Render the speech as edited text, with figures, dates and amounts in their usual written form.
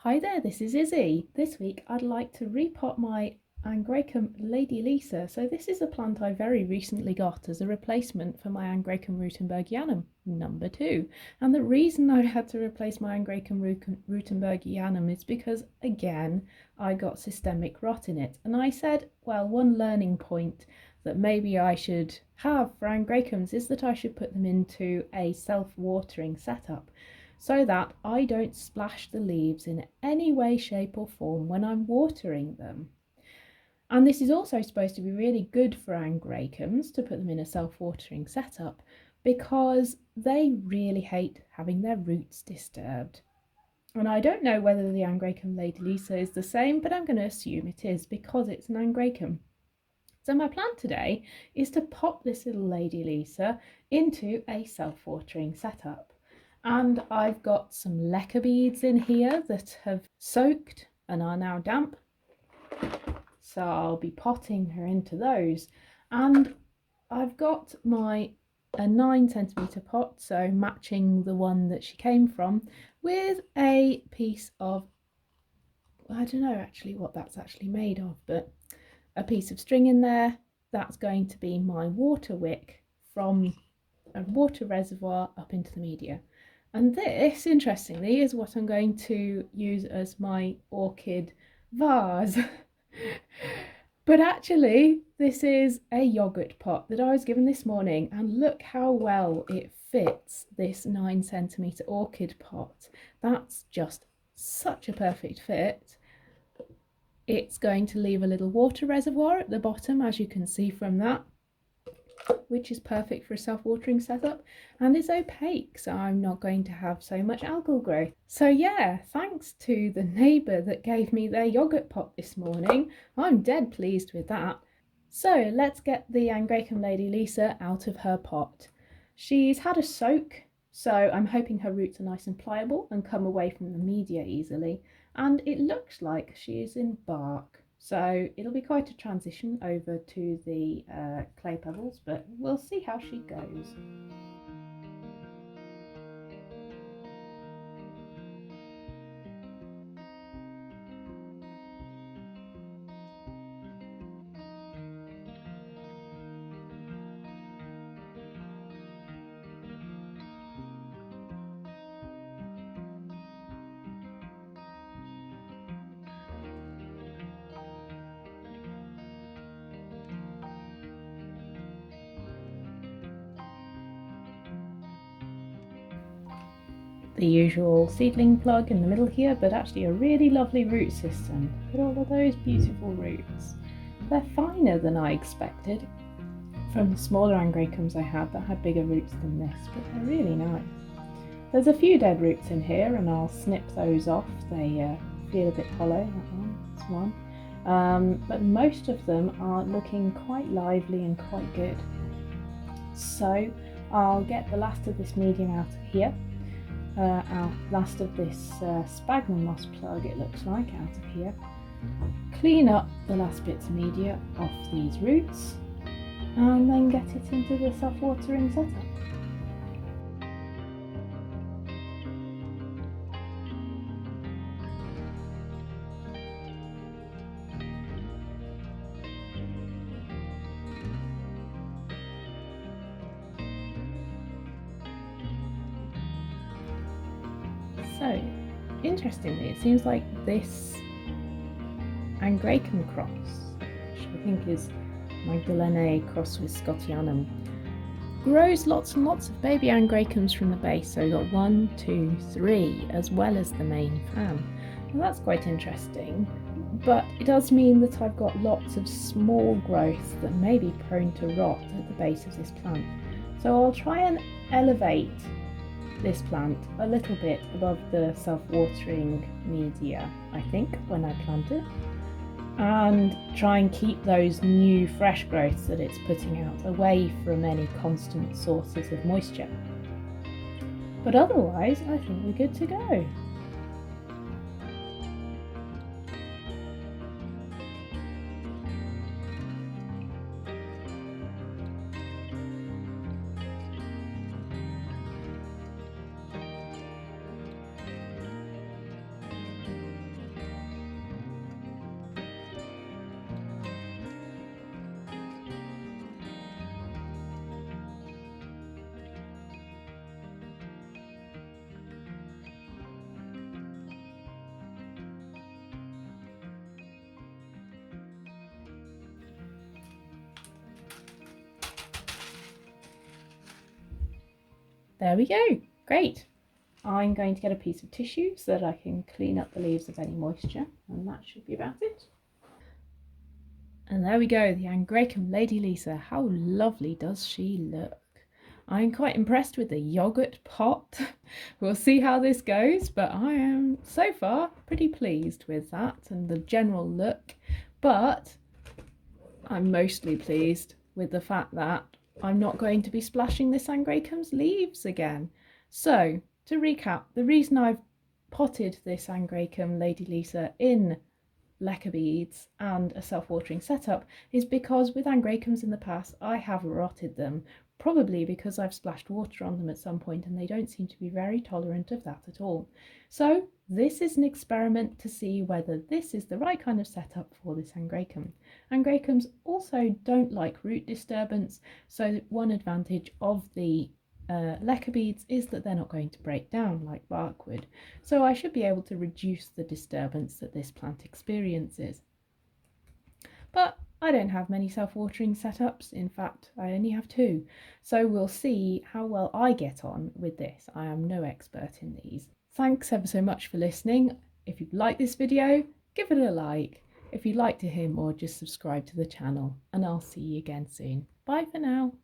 Hi there, this is Izzy. This week I'd like to repot my Angraecum Lady Lisa. So this is a plant I very recently got as a replacement for my Angraecum rutenbergianum number 2. And the reason I had to replace my Angraecum rutenbergianum is because, again, I got systemic rot in it. And I said, well, one learning point that maybe I should have for Angraecums is that I should put them into a self-watering setup, so that I don't splash the leaves in any way, shape or form when I'm watering them. And this is also supposed to be really good for Angraecums, to put them in a self-watering setup, because they really hate having their roots disturbed. And I don't know whether the Angraecum Lady Lisa is the same, but I'm going to assume it is because it's an Angraecum. So my plan today is to pop this little Lady Lisa into a self-watering setup. And I've got some leca beads in here that have soaked and are now damp. So I'll be potting her into those. And I've got my a 9cm pot, so matching the one that she came from, with a piece of, I don't know actually what that's actually made of, but a piece of string in there. That's going to be my water wick from a water reservoir up into the media. And this, interestingly, is what I'm going to use as my orchid vase. But actually, this is a yogurt pot that I was given this morning, and look how well it fits this 9cm orchid pot. That's just such a perfect fit. It's going to leave a little water reservoir at the bottom, as you can see from that, which is perfect for a self-watering setup, and is opaque, so I'm not going to have so much algal growth. So yeah, thanks to the neighbour that gave me their yogurt pot this morning, I'm dead pleased with that. So let's get the Angraecum Lady Lisa out of her pot. She's had a soak, so I'm hoping her roots are nice and pliable and come away from the media easily, and it looks like she is in bark. So it'll be quite a transition over to the clay pebbles, but we'll see how she goes. The usual seedling plug in the middle here, but actually a really lovely root system. Look at all of those beautiful roots. They're finer than I expected from the smaller Angraecums I had that had bigger roots than this, but they're really nice. There's a few dead roots in here and I'll snip those off. They feel a bit hollow, that's one. But most of them are looking quite lively and quite good. So I'll get the last of this medium out of here. Last of this sphagnum moss plug, it looks like, out of here. Clean up the last bits of media off these roots and then get it into the self-watering setup. So, interestingly, it seems like this Angraecum cross, which I think is Magdalenae crossed with Scotianum, grows lots and lots of baby Angraecums from the base. So we've got 1, 2, 3, as well as the main fan. And that's quite interesting, but it does mean that I've got lots of small growth that may be prone to rot at the base of this plant. So I'll try and elevate this plant a little bit above the self-watering media, I think, when I plant it, and try and keep those new fresh growths that it's putting out away from any constant sources of moisture. But otherwise, I think we're good to go. There we go. Great. I'm going to get a piece of tissue so that I can clean up the leaves of any moisture, and that should be about it. And there we go, the Angraecum Lady Lisa. How lovely does she look? I'm quite impressed with the yogurt pot. We'll see how this goes, but I am so far pretty pleased with that and the general look. But I'm mostly pleased with the fact that I'm not going to be splashing this Angraecum's leaves again. So, to recap, the reason I've potted this Angraecum Lady Lisa in lacquer beads and a self-watering setup is because with Angraecums in the past I have rotted them, probably because I've splashed water on them at some point and they don't seem to be very tolerant of that at all. So this is an experiment to see whether this is the right kind of setup for this Angraecum. Angraecums also don't like root disturbance, so one advantage of the lacquer beads is that they're not going to break down like bark would, so I should be able to reduce the disturbance that this plant experiences. But I don't have many self-watering setups, in fact I only have two, so we'll see how well I get on with this. I am no expert in these. Thanks ever so much for listening. If you've liked this video, give it a like. If you'd like to hear more, just subscribe to the channel, and I'll see you again soon. Bye for now.